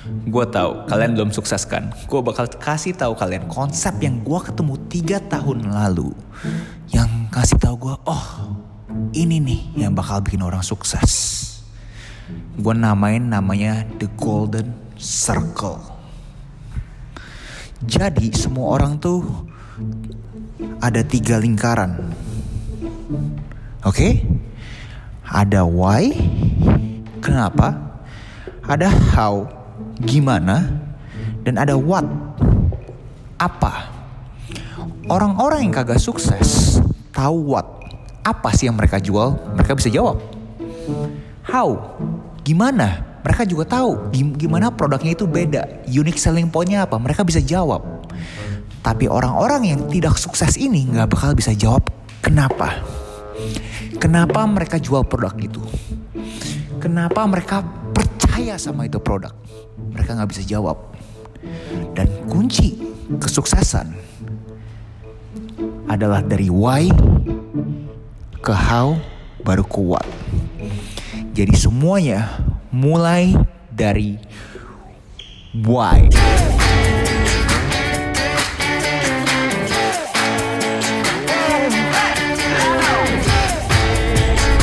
Gue tahu kalian belum sukses kan. Gue bakal kasih tahu kalian konsep yang gue ketemu 3 tahun lalu. Yang kasih tahu gue, oh ini nih yang bakal bikin orang sukses. Gue namanya The Golden Circle. Jadi semua orang tuh ada 3 lingkaran. Oke? Ada why, kenapa? Ada how, gimana? Dan ada what, apa? Orang-orang yang kagak sukses tahu what, apa sih yang mereka jual, mereka bisa jawab. How, gimana? Mereka juga tahu gimana produknya itu beda, unique selling point-nya apa, mereka bisa jawab. Tapi orang-orang yang tidak sukses ini gak bakal bisa jawab kenapa. Kenapa mereka jual produk itu? Kenapa mereka percaya sama itu produk? Mereka gak bisa jawab. Dan kunci kesuksesan adalah dari why ke how baru ke what. Jadi semuanya mulai dari why.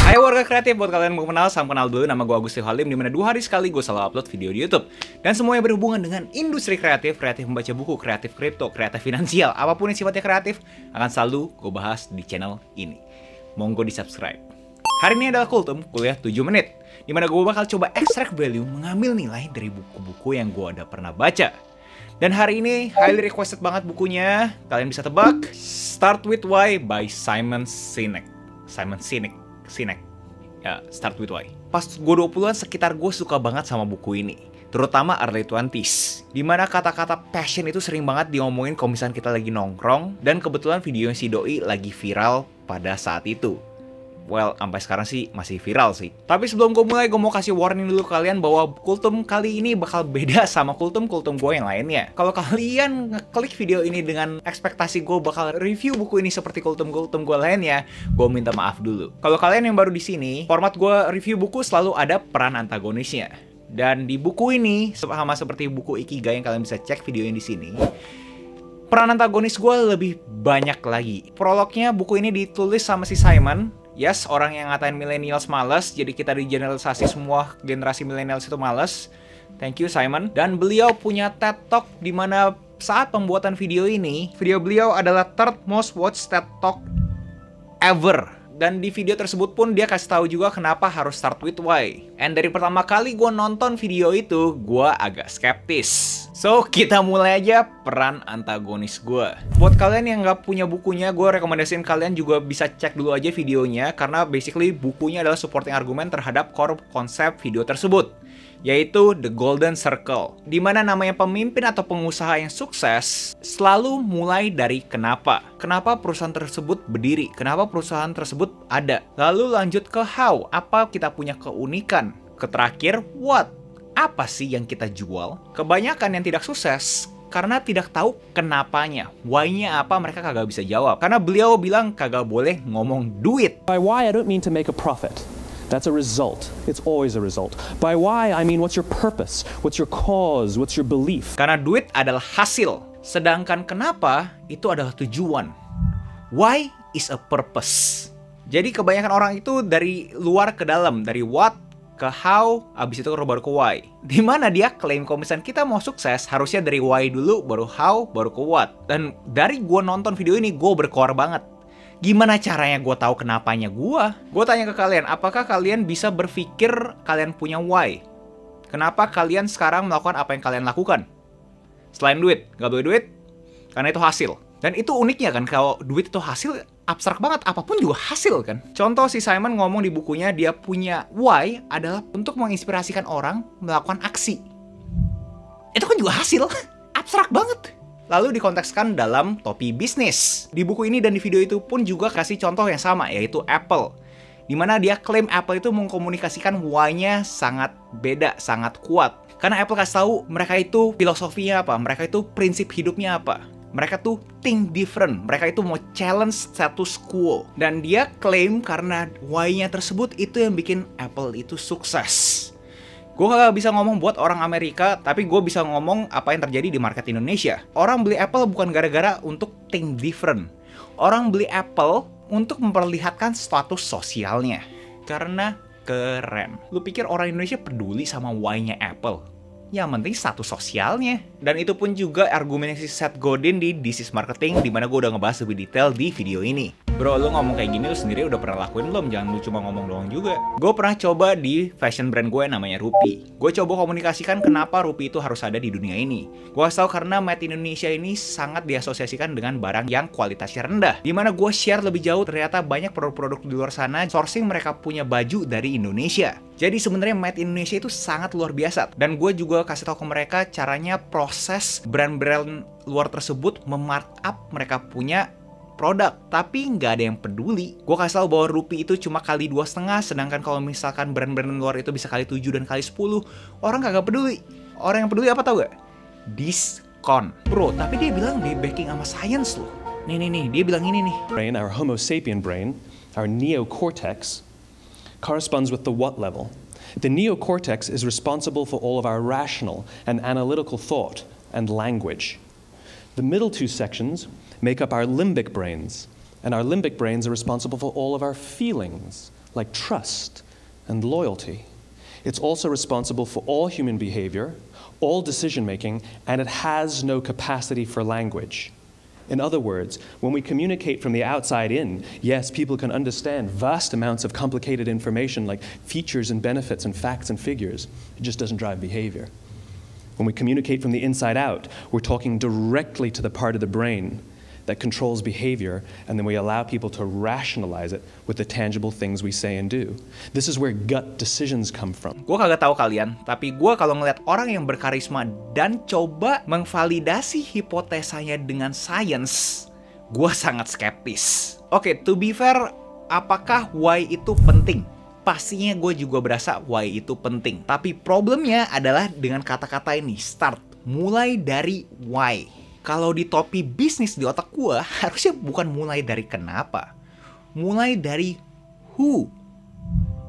Hai warga kreatif, buat kalian yang mau kenal, salam kenal dulu. Nama gue Agustin Halim, dimana 2 hari sekali gue selalu upload video di YouTube. Dan semuanya berhubungan dengan industri kreatif, kreatif membaca buku, kreatif kripto, kreatif finansial. Apapun yang sifatnya kreatif, akan selalu gue bahas di channel ini. Monggo di subscribe. Hari ini adalah Kultum, kuliah 7 menit. Dimana gue bakal coba extract value, mengambil nilai dari buku-buku yang gue udah pernah baca. Dan hari ini highly requested banget bukunya. Kalian bisa tebak, Start With Why by Simon Sinek. Ya, Start With Why. Pas gue 20-an sekitar gue suka banget sama buku ini. Terutama early 20s. Dimana kata-kata passion itu sering banget diomongin kalau misalnya kita lagi nongkrong. Dan kebetulan video si Doi lagi viral pada saat itu. Well, sampai sekarang sih masih viral sih. Tapi sebelum gue mulai, gue mau kasih warning dulu kalian bahwa Kultum kali ini bakal beda sama kultum-kultum gue yang lainnya. Kalau kalian ngeklik video ini dengan ekspektasi gue bakal review buku ini seperti kultum-kultum gue lainnya, gue minta maaf dulu. Kalau kalian yang baru di sini, format gue review buku selalu ada peran antagonisnya. Dan di buku ini, sama seperti buku Ikigai yang kalian bisa cek videonya di sini, peran antagonis gue lebih banyak lagi. Prolognya buku ini ditulis sama si Simon. Yes, orang yang ngatain millennials malas, jadi kita digeneralisasi semua generasi millennials itu malas. Thank you Simon. Dan beliau punya TED Talk di mana saat pembuatan video ini, video beliau adalah third most watched TED Talk ever. Dan di video tersebut pun dia kasih tahu juga kenapa harus start with why. And dari pertama kali gue nonton video itu, gue agak skeptis. So, kita mulai aja peran antagonis gue. Buat kalian yang nggak punya bukunya, gue rekomendasiin kalian juga bisa cek dulu aja videonya. Karena basically bukunya adalah supporting argument terhadap core konsep video tersebut. Yaitu The Golden Circle. Dimana namanya pemimpin atau pengusaha yang sukses selalu mulai dari kenapa. Kenapa perusahaan tersebut berdiri? Kenapa perusahaan tersebut ada? Lalu lanjut ke how. Apa kita punya keunikan? Terakhir, what? Apa sih yang kita jual? Kebanyakan yang tidak sukses karena tidak tahu kenapanya. Why-nya apa mereka kagak bisa jawab. Karena beliau bilang kagak boleh ngomong duit. By why, I don't mean to make a profit. That's a result. It's always a result. By why, I mean what's your purpose? What's your cause? What's your belief? Karena duit adalah hasil. Sedangkan kenapa itu adalah tujuan. Why is a purpose. Jadi kebanyakan orang itu dari luar ke dalam. Dari what ke how, abis itu baru ke why. Dimana dia klaim kalau misalnya kita mau sukses, harusnya dari why dulu, baru how, baru ke what. Dan dari gue nonton video ini, gue berkoar banget. Gimana caranya gue tahu kenapanya gue? Gue tanya ke kalian, apakah kalian bisa berpikir kalian punya why? Kenapa kalian sekarang melakukan apa yang kalian lakukan? Selain duit, gak boleh duit? Karena itu hasil. Dan itu uniknya kan, kalau duit itu hasil, abstrak banget, apapun juga hasil kan. Contoh si Simon ngomong di bukunya, dia punya why adalah untuk menginspirasikan orang melakukan aksi. Itu kan juga hasil, abstrak banget. Lalu dikontekskan dalam topi bisnis. Di buku ini dan di video itu pun juga kasih contoh yang sama, yaitu Apple. Dimana dia klaim Apple itu mengkomunikasikan why-nya sangat beda, sangat kuat. Karena Apple kasih tahu mereka itu filosofinya apa, mereka itu prinsip hidupnya apa. Mereka tuh think different, mereka itu mau challenge status quo. Dan dia klaim karena why-nya tersebut itu yang bikin Apple itu sukses. Gue gak bisa ngomong buat orang Amerika, tapi gue bisa ngomong apa yang terjadi di market Indonesia. Orang beli Apple bukan gara-gara untuk think different. Orang beli Apple untuk memperlihatkan status sosialnya. Karena keren. Lu pikir orang Indonesia peduli sama why-nya Apple? Yang penting status sosialnya. Dan itu pun juga argumen si Seth Godin di This is Marketing, dimana gue udah ngebahas lebih detail di video ini. Bro, lu ngomong kayak gini lu sendiri udah pernah lakuin belum? Jangan lu cuma ngomong doang juga. Gue pernah coba di fashion brand gue namanya Rupi. Gue coba komunikasikan kenapa Rupi itu harus ada di dunia ini. Gue kasih tau karena Made in Indonesia ini sangat diasosiasikan dengan barang yang kualitasnya rendah. Dimana gue share lebih jauh, ternyata banyak produk-produk di luar sana sourcing mereka punya baju dari Indonesia. Jadi sebenarnya Made in Indonesia itu sangat luar biasa. Dan gue juga kasih tau ke mereka caranya proses brand-brand luar tersebut memarkup mereka punya produk, tapi nggak ada yang peduli. Gue kasih tau bahwa Rupi itu cuma kali 2,5, sedangkan kalau misalkan brand-brand luar itu bisa kali 7 dan kali 10, orang kagak peduli. Orang yang peduli apa tau gak? Diskon. Bro, tapi dia bilang di backing sama science loh. Nih, dia bilang ini nih. Brain, our Homo sapien brain, our neocortex, corresponds with the what level. The neocortex is responsible for all of our rational and analytical thought and language. The middle two sections make up our limbic brains, and our limbic brains are responsible for all of our feelings, like trust and loyalty. It's also responsible for all human behavior, all decision-making, and it has no capacity for language. In other words, when we communicate from the outside in, yes, people can understand vast amounts of complicated information like features and benefits and facts and figures. It just doesn't drive behavior. When we communicate from the inside out, we're talking directly to the part of the brain that controls behavior, and then we allow people to rationalize it with the tangible things we say and do. This is where gut decisions come from. Gue kagak tahu kalian, tapi gue kalau ngeliat orang yang berkarisma dan coba mengvalidasi hipotesanya dengan sains, gue sangat skeptis. Oke, to be fair, apakah why itu penting? Pastinya gue juga berasa why itu penting. Tapi problemnya adalah dengan kata-kata ini, start. Mulai dari why. Kalau di topi bisnis di otak gue, harusnya bukan mulai dari kenapa. Mulai dari who.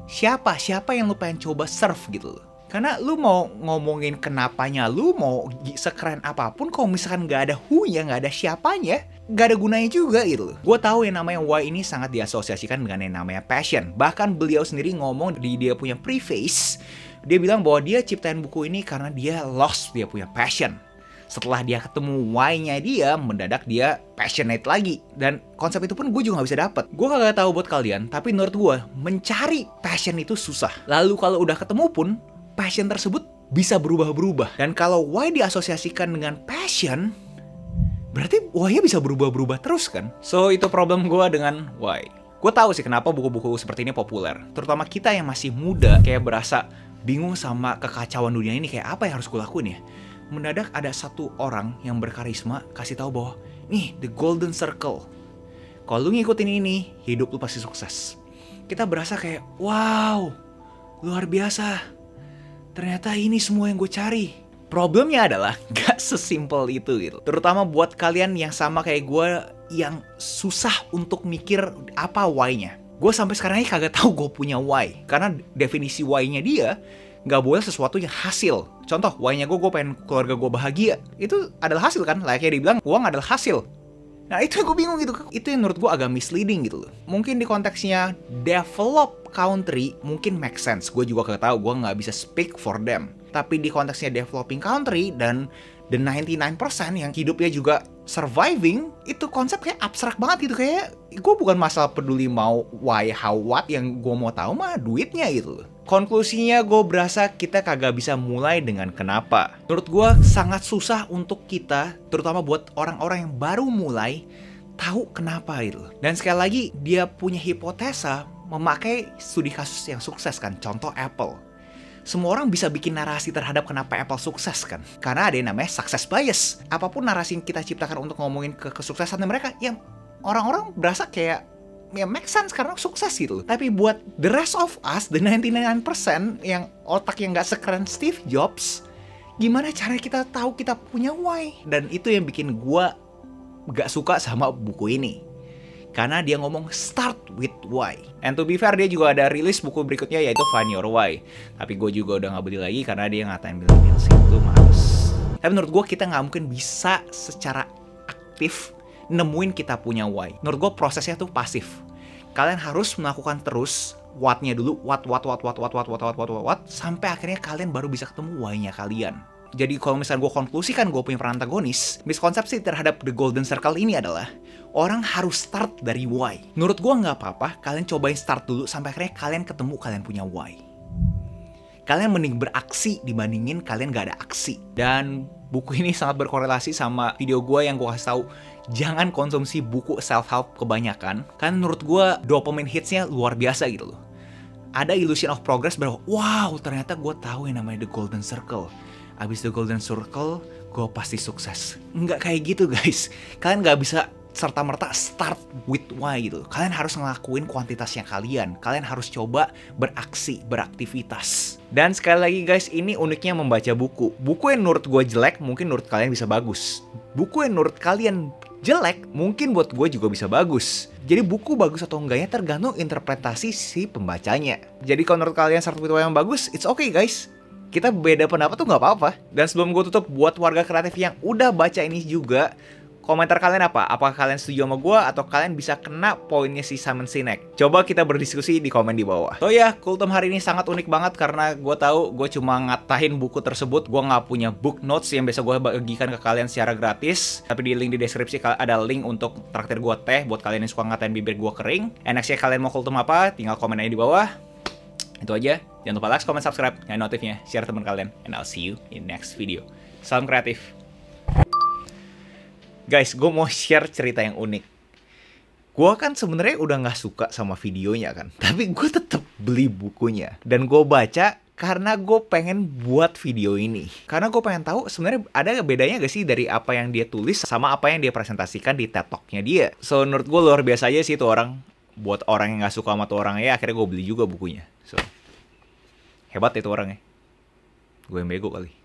Siapa yang lu pengen coba serve gitu loh. Karena lu mau ngomongin kenapanya, lu mau sekeren apapun, kalau misalkan gak ada who-nya, gak ada siapanya, gak ada gunanya juga gitu loh. Gue tahu yang namanya why ini sangat diasosiasikan dengan yang namanya passion. Bahkan beliau sendiri ngomong di dia punya preface, dia bilang bahwa dia ciptain buku ini karena dia lost dia punya passion. Setelah dia ketemu why-nya dia, mendadak dia passionate lagi. Dan konsep itu pun gue juga gak bisa dapet. Gue kagak tahu buat kalian, tapi menurut gue, mencari passion itu susah. Lalu kalau udah ketemu pun, passion tersebut bisa berubah-berubah. Dan kalau why diasosiasikan dengan passion, berarti why-nya bisa berubah-berubah terus kan? So, itu problem gue dengan why. Gue tahu sih kenapa buku-buku seperti ini populer. Terutama kita yang masih muda, kayak berasa bingung sama kekacauan dunia ini, kayak apa yang harus gue lakuin ya? Mendadak ada satu orang yang berkarisma kasih tahu bahwa nih the golden circle. Kalau lu ngikutin ini, hidup lu pasti sukses. Kita berasa kayak wow, luar biasa. Ternyata ini semua yang gue cari. Problemnya adalah gak sesimpel itu gitu. Terutama buat kalian yang sama kayak gue yang susah untuk mikir apa why-nya. Gue sampai sekarang ini kagak tahu gue punya why. Karena definisi why-nya dia nggak boleh sesuatu yang hasil. Contoh, why-nya gue pengen keluarga gue bahagia. Itu adalah hasil kan? Layaknya dibilang, uang adalah hasil. Nah itu yang gue bingung gitu. Itu yang menurut gue agak misleading gitu loh. Mungkin di konteksnya develop country, mungkin make sense. Gue juga gak tahu, gue nggak bisa speak for them. Tapi di konteksnya developing country dan the 99% yang hidupnya juga surviving, itu konsep kayak abstrak banget gitu. Kayak gue bukan masalah peduli mau why, how, what. Yang gue mau tahu mah duitnya gitu loh. Konklusinya gue berasa kita kagak bisa mulai dengan kenapa. Menurut gue sangat susah untuk kita, terutama buat orang-orang yang baru mulai, tahu kenapa gitu. Dan sekali lagi, dia punya hipotesa memakai studi kasus yang sukses kan. Contoh Apple. Semua orang bisa bikin narasi terhadap kenapa Apple sukses kan. Karena ada yang namanya success bias. Apapun narasi yang kita ciptakan untuk ngomongin kesuksesan mereka, ya orang-orang berasa kayak ya make sense karena sukses gitu. Tapi buat the rest of us, the 99% yang otak yang gak sekeren Steve Jobs, gimana cara kita tahu kita punya why? Dan itu yang bikin gue gak suka sama buku ini. Karena dia ngomong start with why. And to be fair, dia juga ada rilis buku berikutnya yaitu Find Your Why. Tapi gue juga udah gak beli lagi karena dia ngatain millennials itu males. Tapi menurut gue kita gak mungkin bisa secara aktif nemuin kita punya why. Menurut gue prosesnya tuh pasif. Kalian harus melakukan terus what-nya dulu, what, sampai akhirnya kalian baru bisa ketemu why-nya kalian. Jadi kalau misalnya gue konklusikan gue punya peran antagonis, miskonsepsi terhadap The Golden Circle ini adalah orang harus start dari why. Menurut gue nggak apa-apa, kalian cobain start dulu sampai akhirnya kalian ketemu kalian punya why. Kalian mending beraksi dibandingin kalian nggak ada aksi. Dan buku ini sangat berkorelasi sama video gue yang gue kasih tahu, jangan konsumsi buku self-help kebanyakan. Karena menurut gue dopamine hitsnya luar biasa gitu loh. Ada illusion of progress bahwa wow ternyata gue tahu yang namanya The Golden Circle. Abis The Golden Circle, gue pasti sukses. Nggak kayak gitu guys. Kalian nggak bisa serta-merta start with why gitu. Kalian harus ngelakuin kuantitasnya kalian. Kalian harus coba beraksi, beraktivitas. Dan sekali lagi guys, ini uniknya membaca buku. Buku yang menurut gue jelek, mungkin menurut kalian bisa bagus. Buku yang menurut kalian jelek, mungkin buat gue juga bisa bagus. Jadi buku bagus atau enggaknya tergantung interpretasi si pembacanya. Jadi kalau menurut kalian start with why yang bagus, it's okay guys. Kita beda pendapat tuh nggak apa-apa. Dan sebelum gue tutup, buat warga kreatif yang udah baca ini juga, komentar kalian apa? Apakah kalian setuju sama gue atau kalian bisa kena poinnya si Simon Sinek? Coba kita berdiskusi di komen di bawah. So ya, Kultum hari ini sangat unik banget karena gue tahu gue cuma ngatahin buku tersebut. Gue nggak punya book notes yang biasa gue bagikan ke kalian secara gratis. Tapi di link di deskripsi ada link untuk traktir gue teh buat kalian yang suka ngatain bibir gue kering. And nextnya kalian mau Kultum apa? Tinggal komen aja di bawah. Itu aja. Jangan lupa like, comment, subscribe, nyalain notifnya, share teman kalian. And I'll see you in next video. Salam kreatif. Guys, gue mau share cerita yang unik. Gue kan sebenarnya udah gak suka sama videonya kan. Tapi gue tetap beli bukunya. Dan gue baca karena gue pengen buat video ini. Karena gue pengen tahu sebenarnya ada bedanya gak sih dari apa yang dia tulis sama apa yang dia presentasikan di TED Talk-nya dia. So, menurut gue luar biasa aja sih itu orang. Buat orang yang gak suka sama tuh orangnya, akhirnya gue beli juga bukunya. So, hebat itu orangnya. Gue yang bego kali.